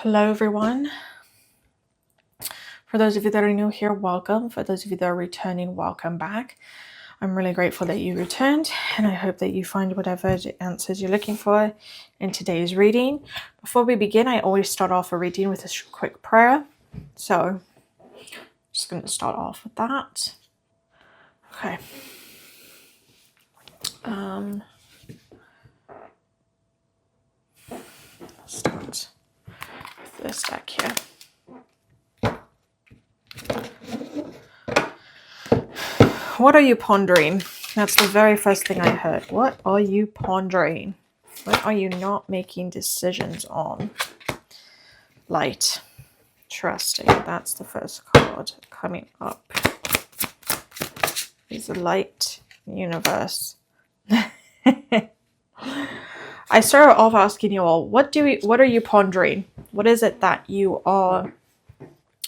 Hello, everyone. For those of you that are new here, welcome. For those of you that are returning, welcome back. I'm really grateful that you returned, and I hope that you find whatever answers you're looking for in today's reading. Before we begin, I always start off a reading with a quick prayer. So, just going to start off with that. Okay. Start with this deck here. What are you pondering? That's the very first thing I heard. What are you pondering? What are you not making decisions on? Light. Trusting. That's the first card coming up. Is the light universe. I started off asking you all, what are you pondering? What is it that you are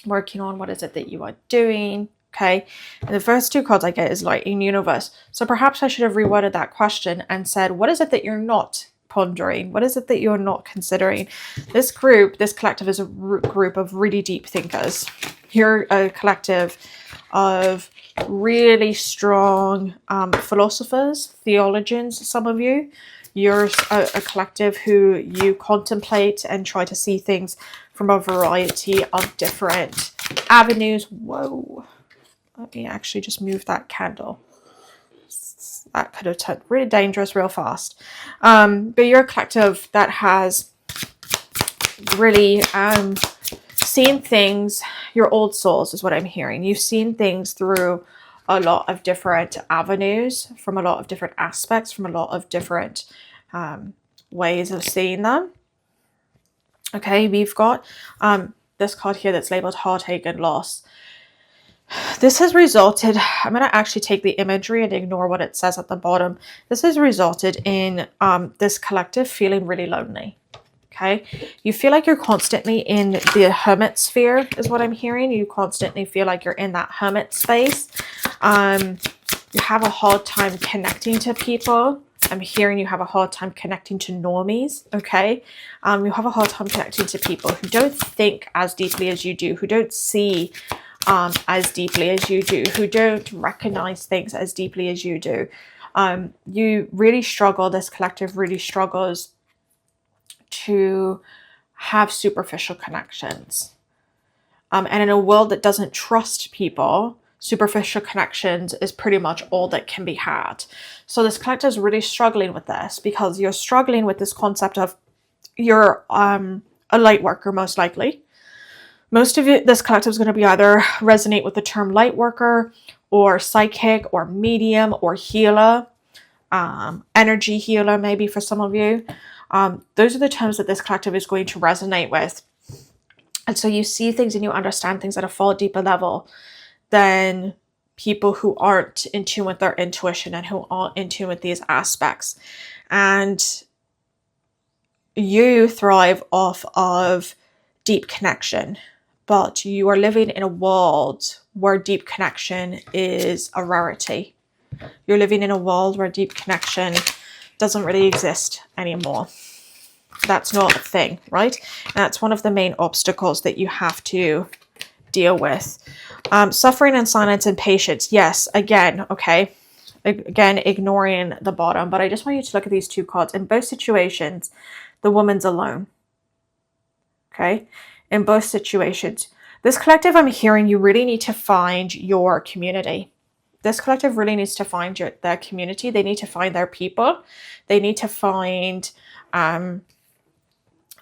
working on? What is it that you are doing? Okay, and the first two cards I get is light and universe. So perhaps I should have reworded that question and said, what is it that you're not pondering? What is it that you're not considering? This collective is a group of really deep thinkers. You're a collective of really strong philosophers, theologians, some of you. You're a collective who you contemplate and try to see things from a variety of different avenues. Whoa. Let me actually just move that candle. That could have turned really dangerous real fast. But you're a collective that has really seen things. Your old souls is what I'm hearing. You've seen things through a lot of different avenues, from a lot of different aspects, from a lot of different ways of seeing them. Okay, we've got this card here that's labeled heartache and loss. This has resulted, I'm going to actually take the imagery and ignore what it says at the bottom. This has resulted in this collective feeling really lonely. Okay, you feel like you're constantly in the hermit sphere is what I'm hearing. You constantly feel like you're in that hermit space. You have a hard time connecting to people. I'm hearing you have a hard time connecting to normies, okay? You have a hard time connecting to people who don't think as deeply as you do, who don't see as deeply as you do, who don't recognize things as deeply as you do. You really struggle, this collective really struggles to have superficial connections. And in a world that doesn't trust people, superficial connections is pretty much all that can be had. So this collective is really struggling with this because you're struggling with this concept of you're a light worker, most likely. Most of it, this collective is going to be either resonate with the term light worker or psychic or medium or healer, energy healer maybe for some of you. Those are the terms that this collective is going to resonate with. And so you see things and you understand things at a far deeper level than people who aren't in tune with their intuition and who aren't in tune with these aspects. And you thrive off of deep connection, but you are living in a world where deep connection is a rarity. You're living in a world where deep connection doesn't really exist anymore. That's not a thing, right? And that's one of the main obstacles that you have to deal with. Suffering and silence and patience. Yes, again, okay. Again, ignoring the bottom. But I just want you to look at these two cards. In both situations, the woman's alone. Okay? In both situations. This collective, I'm hearing you really need to find your community. This collective really needs to find their community. They need to find their people. They need to find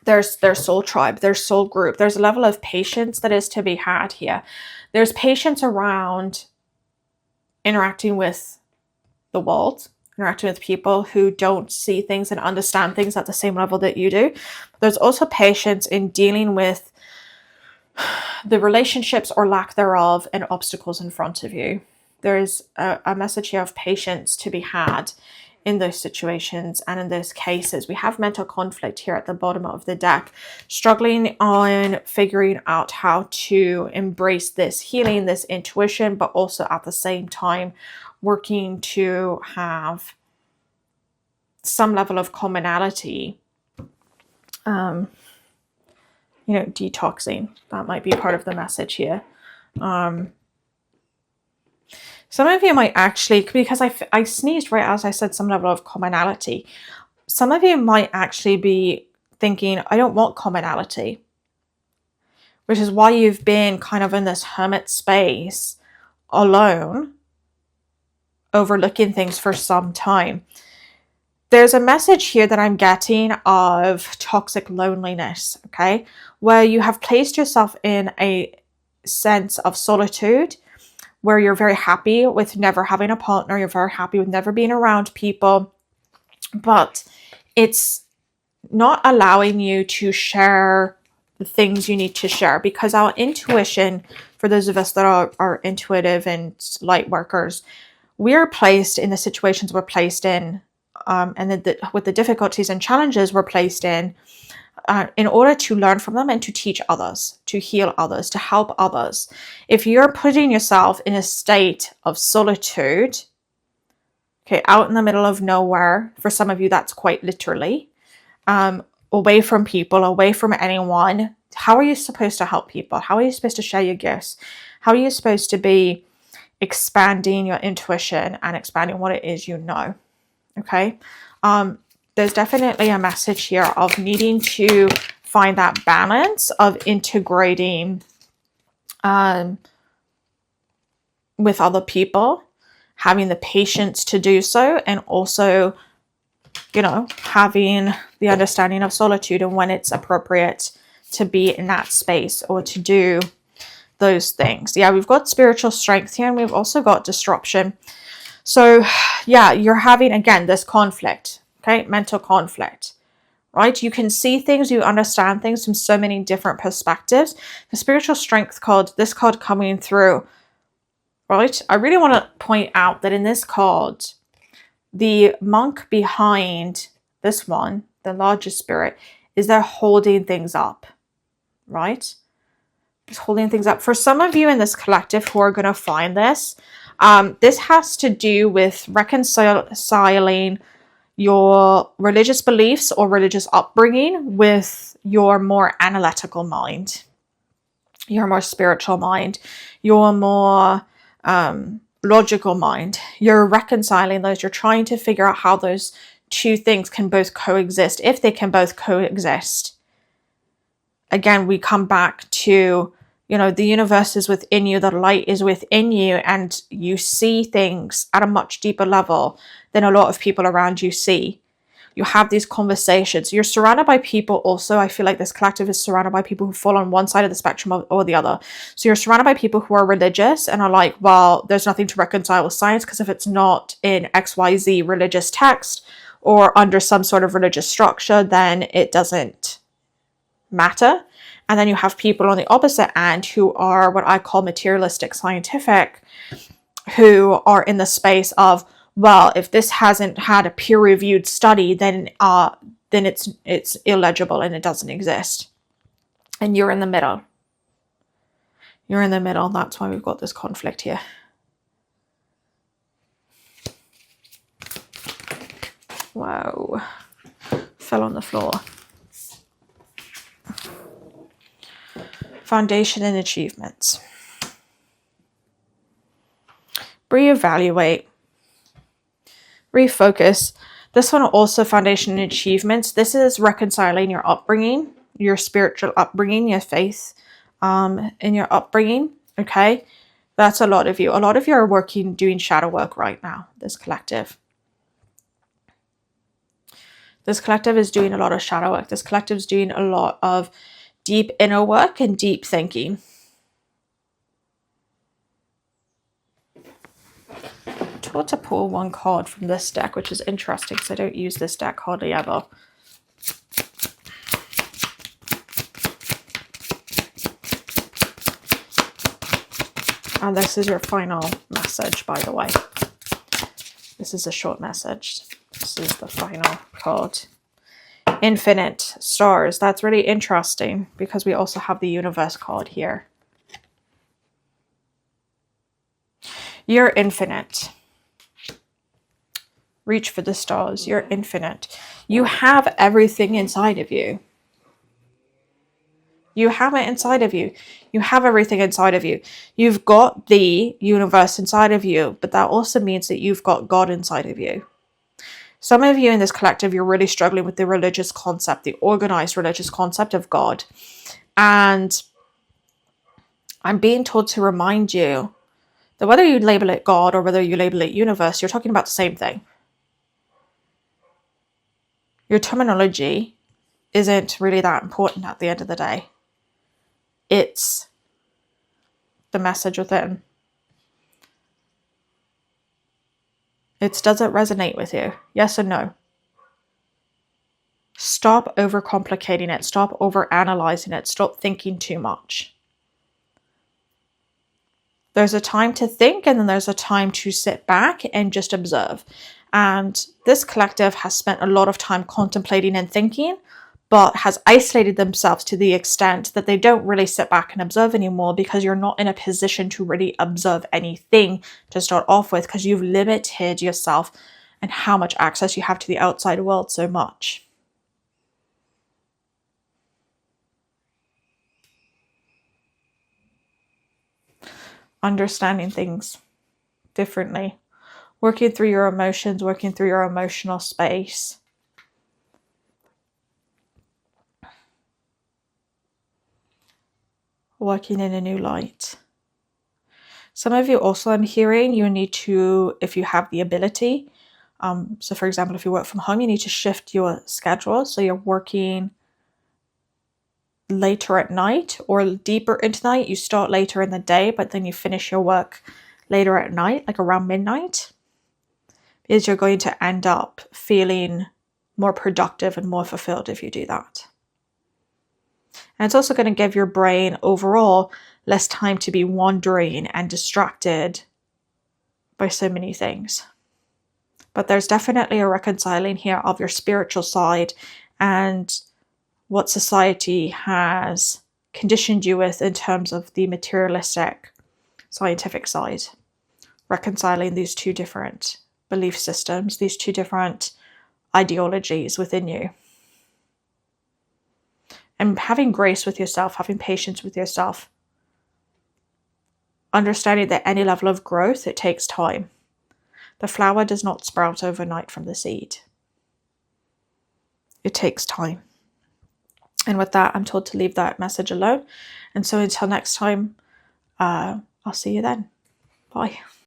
their soul tribe, their soul group. There's a level of patience that is to be had here. There's patience around interacting with the world, interacting with people who don't see things and understand things at the same level that you do. But there's also patience in dealing with the relationships or lack thereof and obstacles in front of you. There's a message here of patience to be had in those situations and in those cases. We have mental conflict here at the bottom of the deck, struggling on figuring out how to embrace this healing, this intuition, but also at the same time working to have some level of commonality you know, detoxing. That might be part of the message here. Some of you might actually, because I sneezed right as I said some level of commonality. Some of you might actually be thinking, I don't want commonality, which is why you've been kind of in this hermit space alone, overlooking things for some time. There's a message here that I'm getting of toxic loneliness, okay, where you have placed yourself in a sense of solitude, where you're very happy with never having a partner, you're very happy with never being around people, but it's not allowing you to share the things you need to share, because our intuition, for those of us that are intuitive and light workers, we are placed in the situations we're placed in, and with the difficulties and challenges we're placed in order to learn from them and to teach others, to heal others, to help others. If you're putting yourself in a state of solitude, okay, out in the middle of nowhere, for some of you that's quite literally, away from people, away from anyone, how are you supposed to help people? How are you supposed to share your gifts? How are you supposed to be expanding your intuition and expanding what it is you know? Okay. There's definitely a message here of needing to find that balance of integrating with other people, having the patience to do so, and also, you know, having the understanding of solitude and when it's appropriate to be in that space or to do those things. Yeah, we've got spiritual strength here, and we've also got disruption. So yeah, you're having, again, this conflict, okay? Mental conflict, right? You can see things, you understand things from so many different perspectives. The spiritual strength card, this card coming through, right? I really want to point out that in this card, the monk behind this one, the larger spirit, is there holding things up, right? It's holding things up. For some of you in this collective who are going to find this, this has to do with reconciling your religious beliefs or religious upbringing with your more analytical mind, your more spiritual mind, your more logical mind. You're reconciling those. You're trying to figure out how those two things can both coexist, if they can both coexist. Again, we come back to, you know, the universe is within you, the light is within you, and you see things at a much deeper level than a lot of people around you see. You have these conversations. You're surrounded by people also. I feel like this collective is surrounded by people who fall on one side of the spectrum or the other. So you're surrounded by people who are religious and are like, well, there's nothing to reconcile with science, because if it's not in XYZ religious text or under some sort of religious structure, then it doesn't matter. And then you have people on the opposite end who are what I call materialistic scientific, who are in the space of, well, if this hasn't had a peer-reviewed study, then it's illegible and it doesn't exist. And you're in the middle. You're in the middle. That's why we've got this conflict here. Wow. Fell on the floor. Foundation and achievements. Reevaluate. Refocus. This one also foundation and achievements. This is reconciling your upbringing, your spiritual upbringing, your faith in your upbringing. Okay. That's a lot of you. A lot of you are doing shadow work right now, this collective. This collective is doing a lot of shadow work. This collective is doing a lot of deep inner work and deep thinking. I told to pull one card from this deck, which is interesting because I don't use this deck hardly ever. And this is your final message, by the way. This is a short message. This is the final card. Infinite stars. That's really interesting because we also have the universe card here. You're infinite. Reach for the stars. You're infinite. You have everything inside of you. You have it inside of you. You have everything inside of you. You've got the universe inside of you, but that also means that you've got God inside of you. Some of you in this collective, you're really struggling with the religious concept, the organized religious concept of God. And I'm being told to remind you that whether you label it God or whether you label it universe, you're talking about the same thing. Your terminology isn't really that important at the end of the day. It's the message within. Does it resonate with you? Yes or no? Stop overcomplicating it. Stop overanalyzing it. Stop thinking too much. There's a time to think, and then there's a time to sit back and just observe. And this collective has spent a lot of time contemplating and thinking, but has isolated themselves to the extent that they don't really sit back and observe anymore, because you're not in a position to really observe anything to start off with, because you've limited yourself and how much access you have to the outside world so much. Understanding things differently, working through your emotions, working through your emotional space. Working in a new light. Some of you also, I'm hearing, you need to, if you have the ability, so for example, if you work from home, you need to shift your schedule. So you're working later at night or deeper into night. You start later in the day, but then you finish your work later at night, like around midnight, because you're going to end up feeling more productive and more fulfilled if you do that. And it's also going to give your brain overall less time to be wandering and distracted by so many things. But there's definitely a reconciling here of your spiritual side and what society has conditioned you with in terms of the materialistic, scientific side. Reconciling these two different belief systems, these two different ideologies within you. And having grace with yourself, having patience with yourself. Understanding that any level of growth, it takes time. The flower does not sprout overnight from the seed. It takes time. And with that, I'm told to leave that message alone. And so until next time, I'll see you then. Bye.